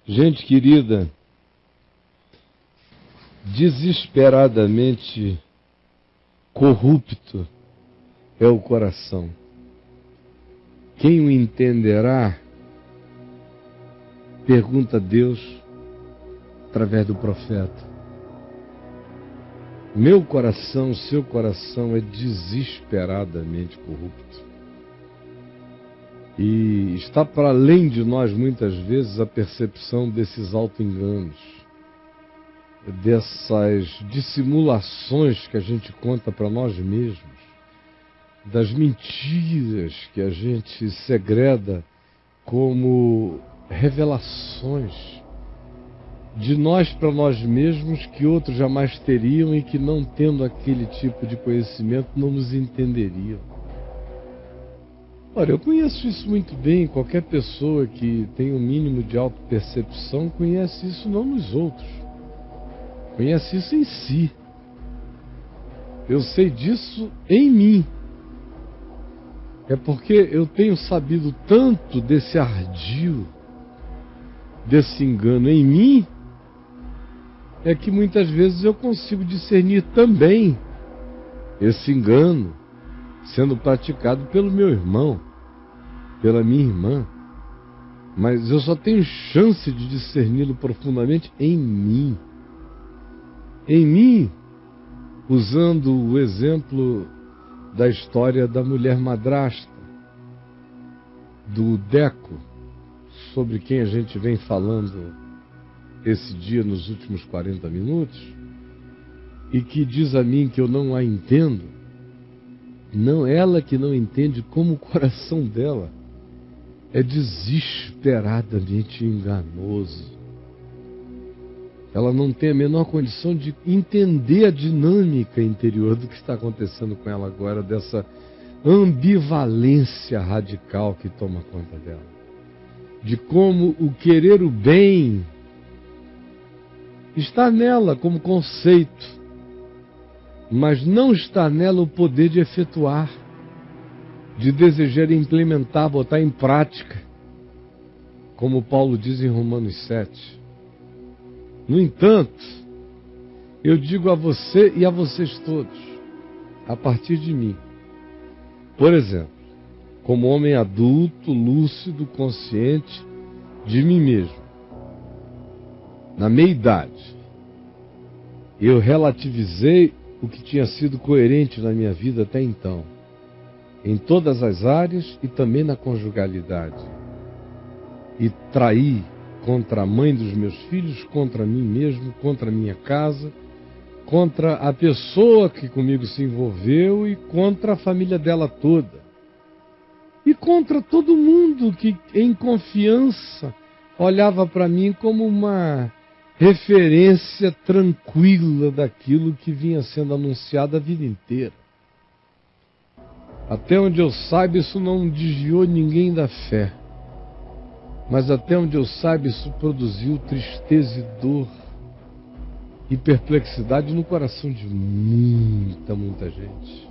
Gente querida, desesperadamente corrupto é o coração. Quem o entenderá? Pergunta a Deus através do profeta. Meu coração, seu coração é desesperadamente corrupto. E está para além de nós, muitas vezes, a percepção desses auto-enganos, dessas dissimulações que a gente conta para nós mesmos, das mentiras que a gente segreda como revelações de nós para nós mesmos que outros jamais teriam e que, não tendo aquele tipo de conhecimento, não nos entenderiam. Olha, eu conheço isso muito bem. Qualquer pessoa que tem um mínimo de autopercepção conhece isso não nos outros, conhece isso em si. Eu sei disso em mim. É porque eu tenho sabido tanto desse ardil, desse engano em mim, é que muitas vezes eu consigo discernir também esse engano sendo praticado pelo meu irmão, pela minha irmã. Mas eu só tenho chance de discerni-lo profundamente em mim. Em mim, usando o exemplo da história da mulher madrasta, do Deco, sobre quem a gente vem falando esse dia nos últimos 40 minutos, e que diz a mim que eu não a entendo. Não, ela que não entende como o coração dela é desesperadamente enganoso. Ela não tem a menor condição de entender a dinâmica interior do que está acontecendo com ela agora, dessa ambivalência radical que toma conta dela. De como o querer o bem está nela como conceito, mas não está nela o poder de efetuar, de desejar implementar, botar em prática, como Paulo diz em Romanos 7. No entanto, eu digo a você e a vocês todos, a partir de mim, por exemplo, como homem adulto, lúcido, consciente de mim mesmo, na meia-idade, eu relativizei o que tinha sido coerente na minha vida até então, em todas as áreas e também na conjugalidade, e traí contra a mãe dos meus filhos, contra mim mesmo, contra a minha casa, contra a pessoa que comigo se envolveu e contra a família dela toda. E contra todo mundo que, em confiança, olhava para mim como uma referência tranquila daquilo que vinha sendo anunciado a vida inteira. Até onde eu saiba, isso não desviou ninguém da fé. Mas até onde eu saiba, isso produziu tristeza e dor e perplexidade no coração de muita gente.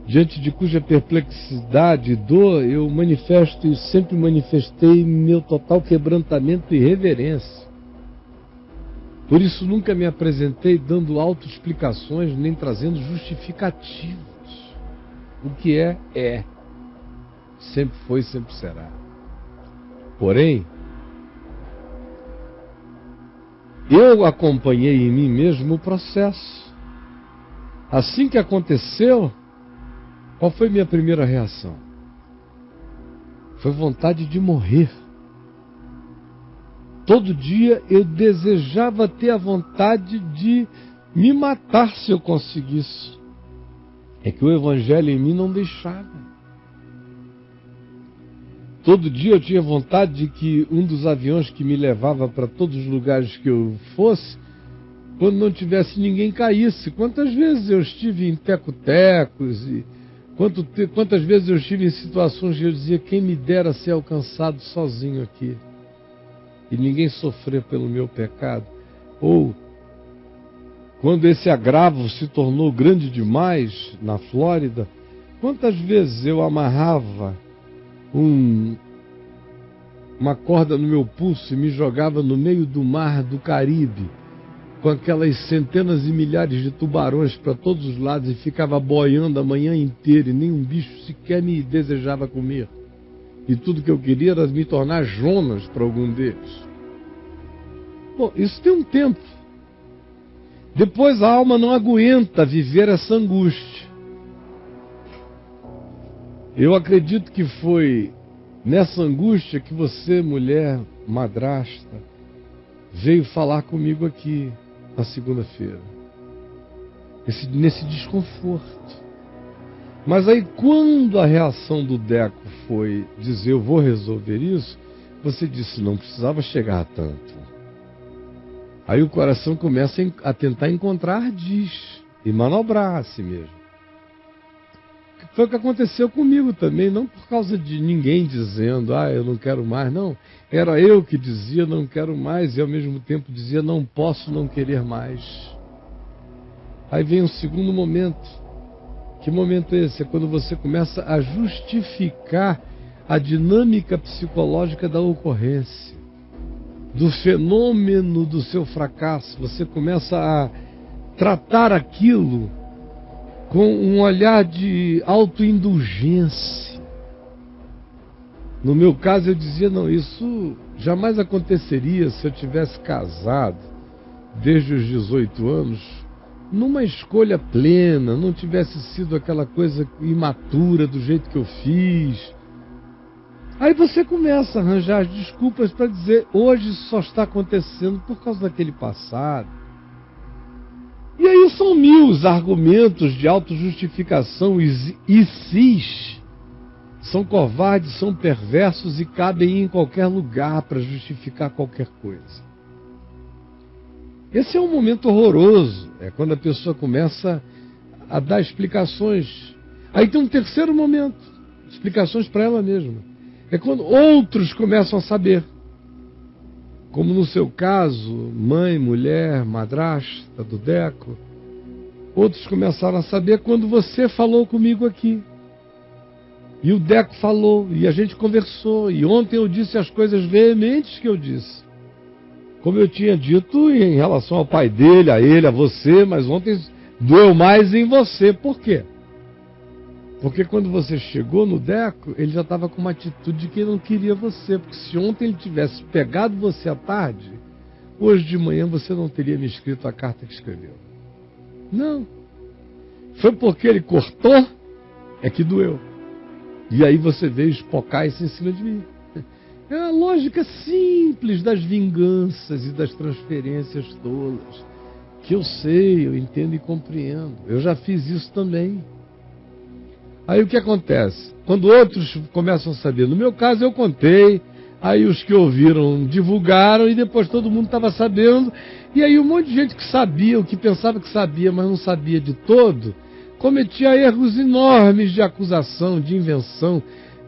Diante de cuja perplexidade e dor eu manifesto e sempre manifestei meu total quebrantamento e reverência. Por isso nunca me apresentei dando autoexplicações nem trazendo justificativos. O que é, é. Sempre foi e sempre será. Porém, eu acompanhei em mim mesmo o processo. Assim que aconteceu, qual foi minha primeira reação? Foi vontade de morrer. Todo dia eu desejava ter a vontade de me matar se eu conseguisse. É que o Evangelho em mim não deixava. Todo dia eu tinha vontade de que um dos aviões que me levava para todos os lugares que eu fosse, quando não tivesse ninguém, caísse. Quantas vezes eu estive em teco-tecos e quantas vezes eu estive em situações que eu dizia, quem me dera ser alcançado sozinho aqui e ninguém sofrer pelo meu pecado. Ou quando esse agravo se tornou grande demais na Flórida, quantas vezes eu amarrava um uma corda no meu pulso e me jogava no meio do mar do Caribe, com aquelas centenas e milhares de tubarões para todos os lados, e ficava boiando a manhã inteira e nenhum bicho sequer me desejava comer. E tudo que eu queria era me tornar Jonas para algum deles. Bom, isso tem um tempo. Depois a alma não aguenta viver essa angústia. Eu acredito que foi nessa angústia que você, mulher madrasta, veio falar comigo aqui na segunda-feira. Nesse desconforto. Mas aí quando a reação do Deco foi dizer eu vou resolver isso, você disse não precisava chegar a tanto. Aí o coração começa a tentar encontrar diz e manobrar a si mesmo. Foi o que aconteceu comigo também, não por causa de ninguém dizendo, eu não quero mais, não. Era eu que dizia não quero mais e ao mesmo tempo dizia não posso não querer mais. Aí vem um segundo momento. Que momento é esse? É quando você começa a justificar a dinâmica psicológica da ocorrência, do fenômeno do seu fracasso. Você começa a tratar aquilo com um olhar de autoindulgência. No meu caso eu dizia, não, isso jamais aconteceria se eu tivesse casado desde os 18 anos, numa escolha plena, não tivesse sido aquela coisa imatura do jeito que eu fiz. Aí você começa a arranjar as desculpas para dizer, hoje só está acontecendo por causa daquele passado. E aí são mil os argumentos de autojustificação e cis. São covardes, são perversos e cabem em qualquer lugar para justificar qualquer coisa. Esse é um momento horroroso, é quando a pessoa começa a dar explicações. Aí tem um terceiro momento, explicações para ela mesma. É quando outros começam a saber. Como no seu caso, mãe, mulher, madrasta do Deco. Outros começaram a saber quando você falou comigo aqui. E o Deco falou, e a gente conversou. E ontem eu disse as coisas veementes que eu disse. Como eu tinha dito em relação ao pai dele, a ele, a você, mas ontem doeu mais em você. Por quê? Porque quando você chegou no Deco, ele já estava com uma atitude de que não queria você. Porque se ontem ele tivesse pegado você à tarde, hoje de manhã você não teria me escrito a carta que escreveu. Não. Foi porque ele cortou, é que doeu. E aí você veio espocar isso em cima de mim. É a lógica simples das vinganças e das transferências tolas. Que eu sei, eu entendo e compreendo. Eu já fiz isso também. Aí o que acontece? Quando outros começam a saber, no meu caso eu contei, aí os que ouviram divulgaram e depois todo mundo estava sabendo, e aí um monte de gente que sabia, o que pensava que sabia, mas não sabia de todo, cometia erros enormes de acusação, de invenção,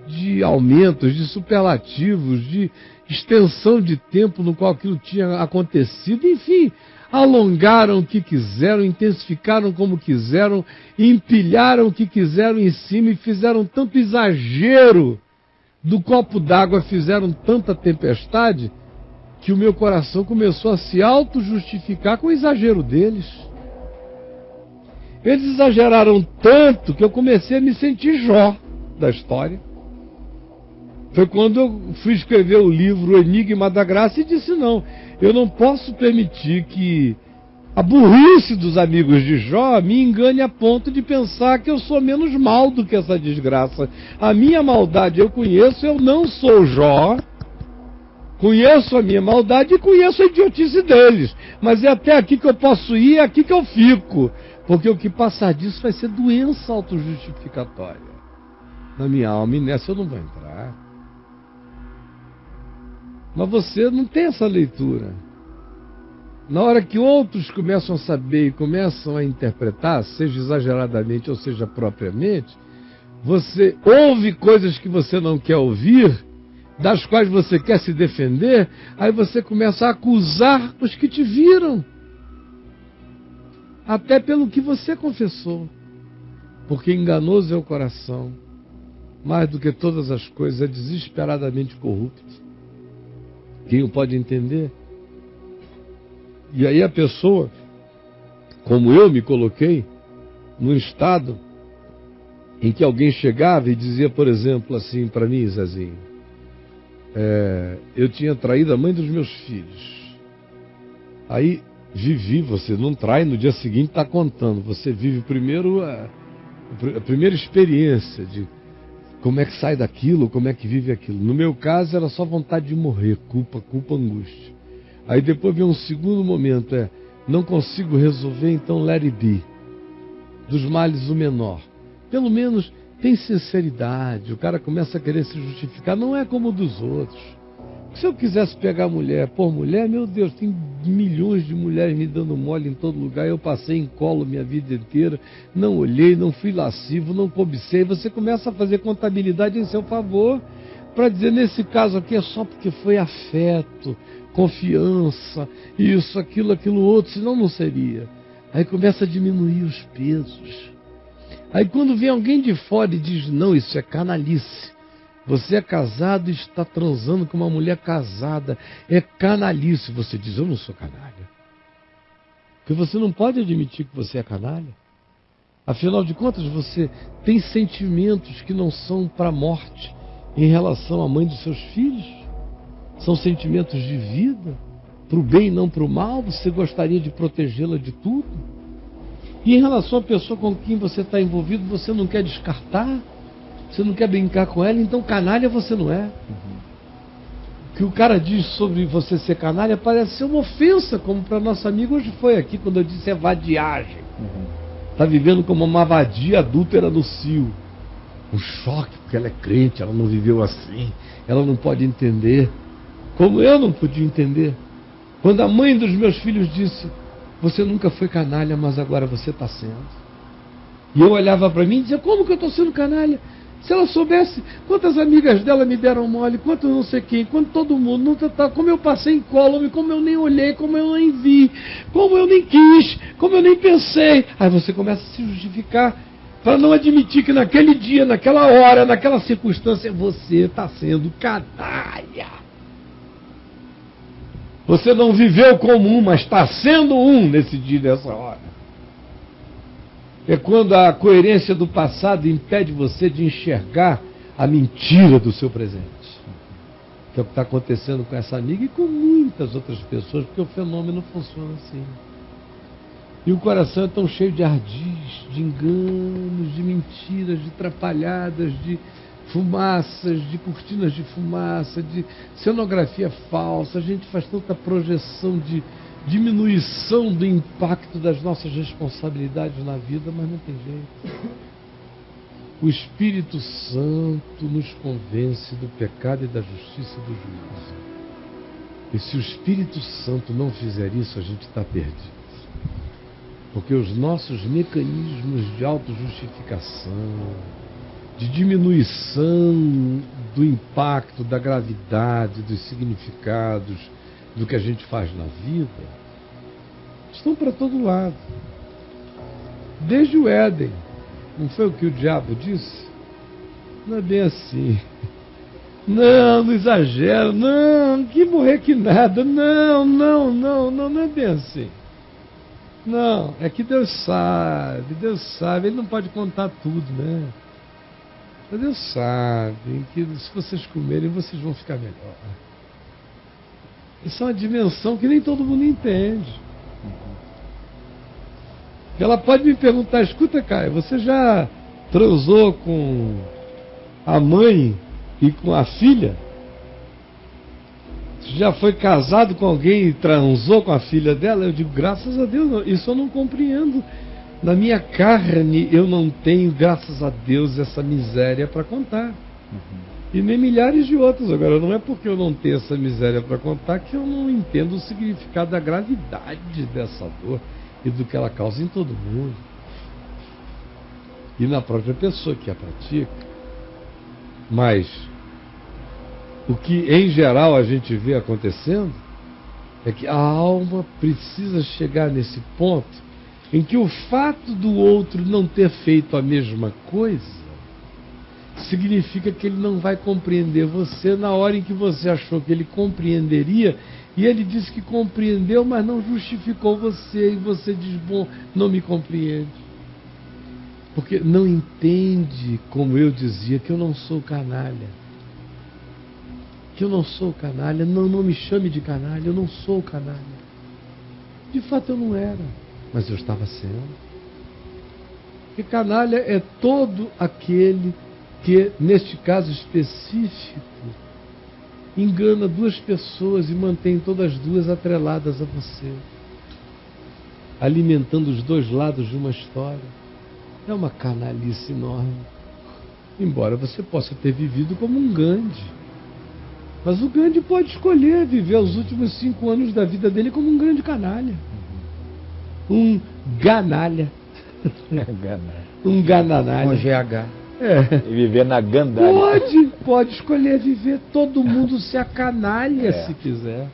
de aumentos, de superlativos, de extensão de tempo no qual aquilo tinha acontecido, enfim, alongaram o que quiseram, intensificaram como quiseram, empilharam o que quiseram em cima e fizeram tanto exagero do copo d'água, fizeram tanta tempestade, que o meu coração começou a se auto-justificar com o exagero deles. Eles exageraram tanto que eu comecei a me sentir Jó da história. Foi quando eu fui escrever o livro O Enigma da Graça e disse, não, eu não posso permitir que a burrice dos amigos de Jó me engane a ponto de pensar que eu sou menos mal do que essa desgraça. A minha maldade eu conheço, eu não sou Jó, conheço a minha maldade e conheço a idiotice deles, mas é até aqui que eu posso ir, é aqui que eu fico, porque o que passar disso vai ser doença autojustificatória na minha alma, e nessa eu não vou entrar. Mas você não tem essa leitura. Na hora que outros começam a saber e começam a interpretar, seja exageradamente ou seja propriamente, você ouve coisas que você não quer ouvir, das quais você quer se defender, aí você começa a acusar os que te viram. Até pelo que você confessou. Porque enganoso é o coração, mais do que todas as coisas, é desesperadamente corrupto. Quem o pode entender? E aí a pessoa, como eu me coloquei, num estado em que alguém chegava e dizia, por exemplo, assim para mim, Zezinho, eu tinha traído a mãe dos meus filhos. Aí vivi, você não trai, no dia seguinte está contando, você vive primeiro a primeira experiência de como é que sai daquilo, como é que vive aquilo. No meu caso era só vontade de morrer, culpa, angústia. Aí depois vem um segundo momento, não consigo resolver, então let it be. Dos males o menor. Pelo menos tem sinceridade, o cara começa a querer se justificar, não é como o dos outros. Se eu quisesse pegar mulher por mulher, meu Deus, tem milhões de mulheres me dando mole em todo lugar, eu passei em colo minha vida inteira, não olhei, não fui lascivo, não cobicei, você começa a fazer contabilidade em seu favor, para dizer, nesse caso aqui é só porque foi afeto, confiança, isso, aquilo outro, senão não seria. Aí começa a diminuir os pesos. Aí quando vem alguém de fora e diz, não, isso é canalice. Você é casado e está transando com uma mulher casada. É canalice. Você diz, eu não sou canalha. Porque você não pode admitir que você é canalha. Afinal de contas, você tem sentimentos que não são para a morte em relação à mãe dos seus filhos. São sentimentos de vida, para o bem e não para o mal. Você gostaria de protegê-la de tudo. E em relação à pessoa com quem você está envolvido, você não quer descartar. Você não quer brincar com ela, então canalha você não é. O que o cara diz sobre você ser canalha parece ser uma ofensa, como para nosso amigo hoje foi aqui, quando eu disse vadiagem. Está vivendo como uma vadia adúltera no cio. Um choque, porque ela é crente, ela não viveu assim, ela não pode entender. Como eu não podia entender. Quando a mãe dos meus filhos disse, você nunca foi canalha, mas agora você está sendo. E eu olhava para mim e dizia, como que eu estou sendo canalha? Se ela soubesse quantas amigas dela me deram mole, quanto não sei quem, quanto todo mundo, como eu passei em colo, como eu nem olhei, como eu nem vi, como eu nem quis, como eu nem pensei. Aí você começa a se justificar para não admitir que naquele dia, naquela hora, naquela circunstância, você está sendo canalha. Você não viveu como um, mas está sendo um nesse dia, nessa hora. É quando a coerência do passado impede você de enxergar a mentira do seu presente. Que é o que está acontecendo com essa amiga e com muitas outras pessoas, porque o fenômeno funciona assim. E o coração é tão cheio de ardis, de enganos, de mentiras, de atrapalhadas, de fumaças, de cortinas de fumaça, de cenografia falsa. A gente faz tanta projeção de diminuição do impacto das nossas responsabilidades na vida, mas não tem jeito. O Espírito Santo nos convence do pecado e da justiça e do juízo. E se o Espírito Santo não fizer isso, a gente está perdido. Porque os nossos mecanismos de autojustificação, de diminuição do impacto, da gravidade, dos significados, do que a gente faz na vida, estão para todo lado. Desde o Éden. Não foi o que o diabo disse? Não é bem assim. Não exagero. Não, que morrer que nada. Não é bem assim. Não, é que Deus sabe. Ele não pode contar tudo, né? Mas Deus sabe que se vocês comerem, vocês vão ficar melhor. Isso é uma dimensão que nem todo mundo entende. Ela pode me perguntar, escuta, Caio, você já transou com a mãe e com a filha? Você já foi casado com alguém e transou com a filha dela? Eu digo, graças a Deus, não. Isso eu não compreendo. Na minha carne eu não tenho, graças a Deus, essa miséria para contar. E nem milhares de outros. Agora, não é porque eu não tenho essa miséria para contar que eu não entendo o significado da gravidade dessa dor e do que ela causa em todo mundo. E na própria pessoa que a pratica. Mas o que em geral a gente vê acontecendo é que a alma precisa chegar nesse ponto em que o fato do outro não ter feito a mesma coisa significa que ele não vai compreender você na hora em que você achou que ele compreenderia, e ele disse que compreendeu, mas não justificou você, e você diz, bom, não me compreende. Porque não entende, como eu dizia, que eu não sou canalha. Que eu não sou canalha, não me chame de canalha, eu não sou canalha. De fato eu não era, mas eu estava sendo. Porque canalha é todo aquele que, neste caso específico, engana duas pessoas e mantém todas as duas atreladas a você, alimentando os dois lados de uma história. É uma canalice enorme. Embora você possa ter vivido como um Gandhi. Mas o Gandhi pode escolher viver os últimos 5 anos da vida dele como um grande canalha. Um ganalha. Um gananalha. Com GH. É. E viver na gandalha. Pode escolher viver. Todo mundo se acanalha se quiser.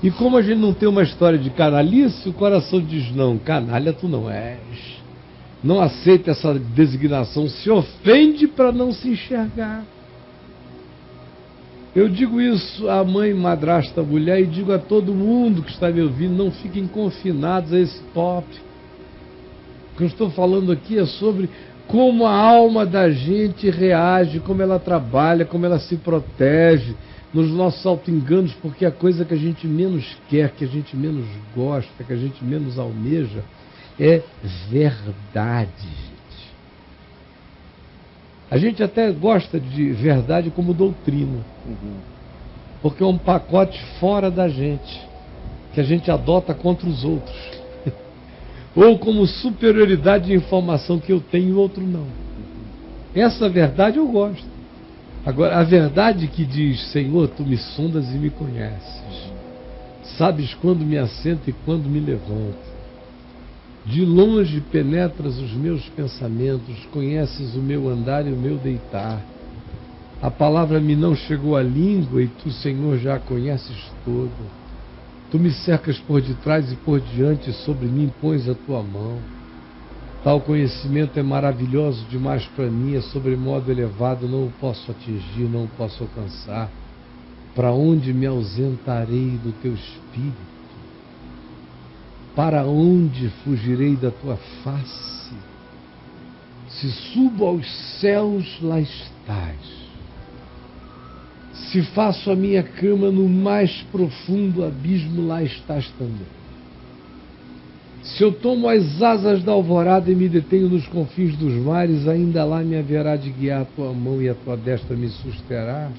E como a gente não tem uma história de canalice, o coração diz, não, canalha tu não és. Não aceita essa designação, se ofende para não se enxergar. Eu digo isso à mãe, madrasta, mulher, e digo a todo mundo que está me ouvindo, não fiquem confinados a esse tópico. O que eu estou falando aqui é sobre como a alma da gente reage, como ela trabalha, como ela se protege nos nossos auto-enganos, porque a coisa que a gente menos quer, que a gente menos gosta, que a gente menos almeja, é verdade, gente. A gente até gosta de verdade como doutrina, porque é um pacote fora da gente, que a gente adota contra os outros, ou como superioridade de informação que eu tenho e o outro não. Essa verdade eu gosto. Agora, a verdade que diz, Senhor, tu me sondas e me conheces, sabes quando me assento e quando me levanto, de longe penetras os meus pensamentos, conheces o meu andar e o meu deitar. A palavra me não chegou à língua e tu, Senhor, já a conheces todo. Tu me cercas por detrás e por diante, sobre mim pões a tua mão. Tal conhecimento é maravilhoso demais para mim, é sobremodo elevado, não o posso atingir, não o posso alcançar. Para onde me ausentarei do teu espírito? Para onde fugirei da tua face? Se subo aos céus, lá estás. Se faço a minha cama no mais profundo abismo, lá estás também. Se eu tomo as asas da alvorada e me detenho nos confins dos mares, ainda lá me haverá de guiar a tua mão e a tua destra me susterá.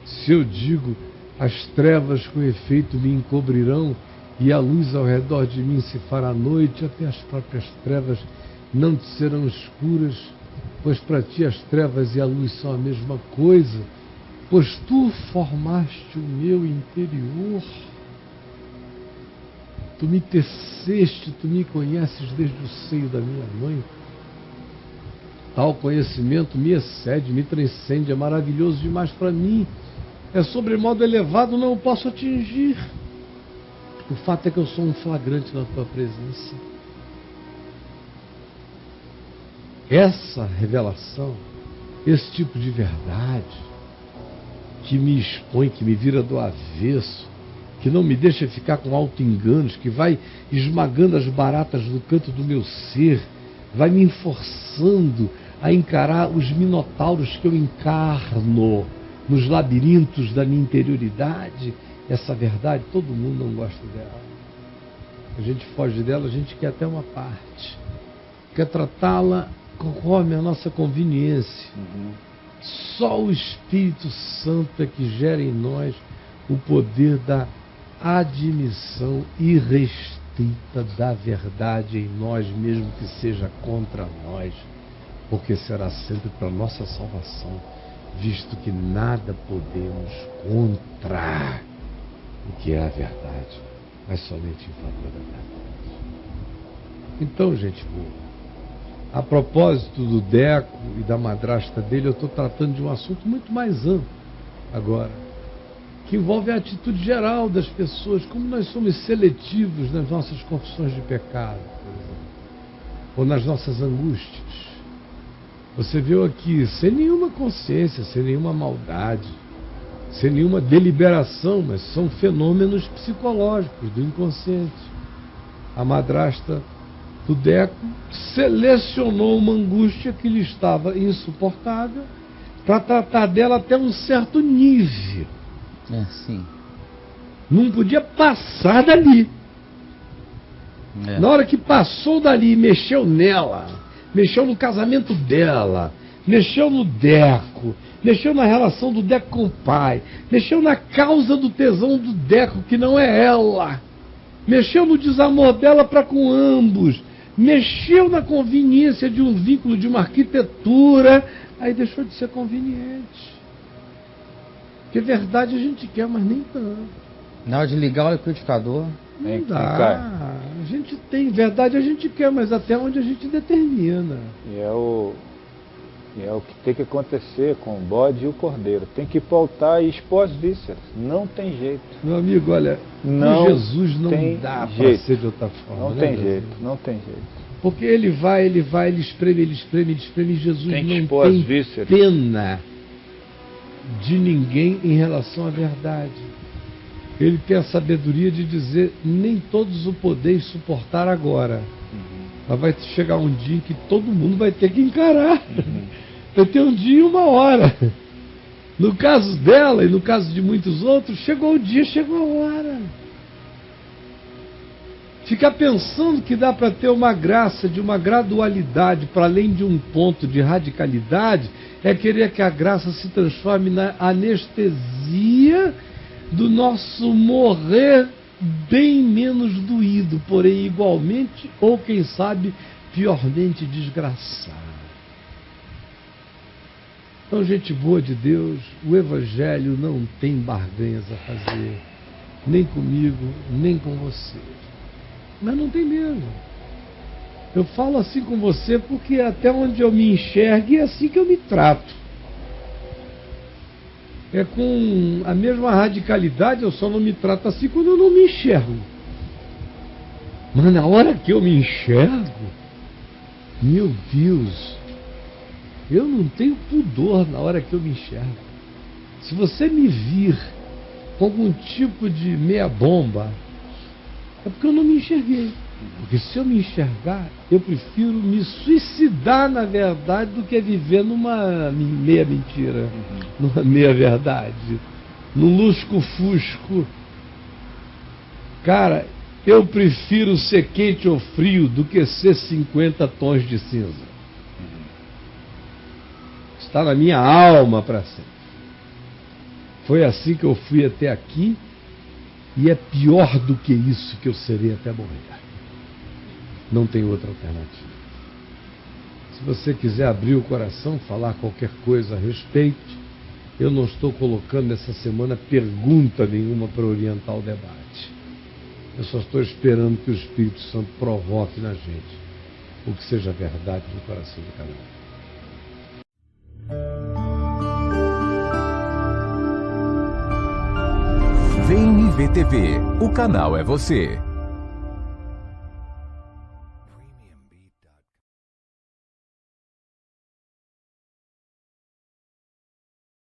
Se eu digo, as trevas com efeito me encobrirão, e a luz ao redor de mim se fará noite, até as próprias trevas não te serão escuras, pois para ti as trevas e a luz são a mesma coisa, pois tu formaste o meu interior. Tu me teceste, tu me conheces desde o seio da minha mãe. Tal conhecimento me excede, me transcende, é maravilhoso demais para mim, é sobremodo elevado, não o posso atingir. O fato é que eu sou um flagrante na tua presença. Essa revelação, esse tipo de verdade, que me expõe, que me vira do avesso, que não me deixa ficar com auto-enganos, que vai esmagando as baratas do canto do meu ser, vai me forçando a encarar os minotauros que eu encarno nos labirintos da minha interioridade. Essa verdade, todo mundo não gosta dela. A gente foge dela, a gente quer até uma parte. Quer tratá-la conforme a nossa conveniência. Só o Espírito Santo é que gera em nós o poder da admissão irrestrita da verdade em nós, mesmo que seja contra nós, porque será sempre para nossa salvação, visto que nada podemos contra o que é a verdade, mas somente em favor da verdade. Então, gente boa, a propósito do Deco e da madrasta dele, eu estou tratando de um assunto muito mais amplo agora, que envolve a atitude geral das pessoas, como nós somos seletivos nas nossas confissões de pecado, por exemplo, ou nas nossas angústias. Você veio aqui sem nenhuma consciência, sem nenhuma maldade, sem nenhuma deliberação, mas são fenômenos psicológicos do inconsciente. A madrasta do Deco selecionou uma angústia que lhe estava insuportável para tratar dela até um certo nível. Sim. Não podia passar dali. Na hora que passou dali, mexeu nela, mexeu no casamento dela, mexeu no Deco, mexeu na relação do Deco com o pai, mexeu na causa do tesão do Deco, que não é ela, mexeu no desamor dela para com ambos, mexeu na conveniência de um vínculo, de uma arquitetura, aí deixou de ser conveniente. Porque verdade a gente quer, mas nem tanto. Na hora de ligar o liquidificador, não dá. A gente tem verdade, a gente quer, mas até onde a gente determina. E é o que tem que acontecer com o bode e o cordeiro. Tem que pautar e expor as vísceras. Não tem jeito. Meu amigo, olha, com Jesus não dá para ser de outra forma. Não tem jeito, não tem jeito. Porque ele espreme, e Jesus tem que não tem pena de ninguém em relação à verdade. Ele tem a sabedoria de dizer, nem todos o podeis suportar agora. Mas vai chegar um dia em que todo mundo vai ter que encarar. Vai ter um dia e uma hora. No caso dela e no caso de muitos outros, chegou o dia, chegou a hora. Ficar pensando que dá para ter uma graça de uma gradualidade para além de um ponto de radicalidade é querer que a graça se transforme na anestesia do nosso morrer bem menos doído, porém igualmente, ou quem sabe, piormente desgraçado. Então, gente boa de Deus, o Evangelho não tem barganhas a fazer, nem comigo, nem com você. Mas não tem mesmo. Eu falo assim com você porque até onde eu me enxergue é assim que eu me trato. É com a mesma radicalidade, eu só não me trato assim quando eu não me enxergo. Mas na hora que eu me enxergo, meu Deus, eu não tenho pudor na hora que eu me enxergo. Se você me vir com algum tipo de meia bomba, é porque eu não me enxerguei. Porque se eu me enxergar, eu prefiro me suicidar na verdade do que viver numa meia mentira, numa meia verdade, num lusco-fusco. Cara, eu prefiro ser quente ou frio do que ser 50 tons de cinza. Está na minha alma para sempre. Foi assim que eu fui até aqui e é pior do que isso que eu serei até morrer. Não tem outra alternativa. Se você quiser abrir o coração, falar qualquer coisa a respeito, eu não estou colocando essa semana pergunta nenhuma para orientar o debate. Eu só estou esperando que o Espírito Santo provoque na gente o que seja verdade no coração de cada um. VNV TV, o canal é você.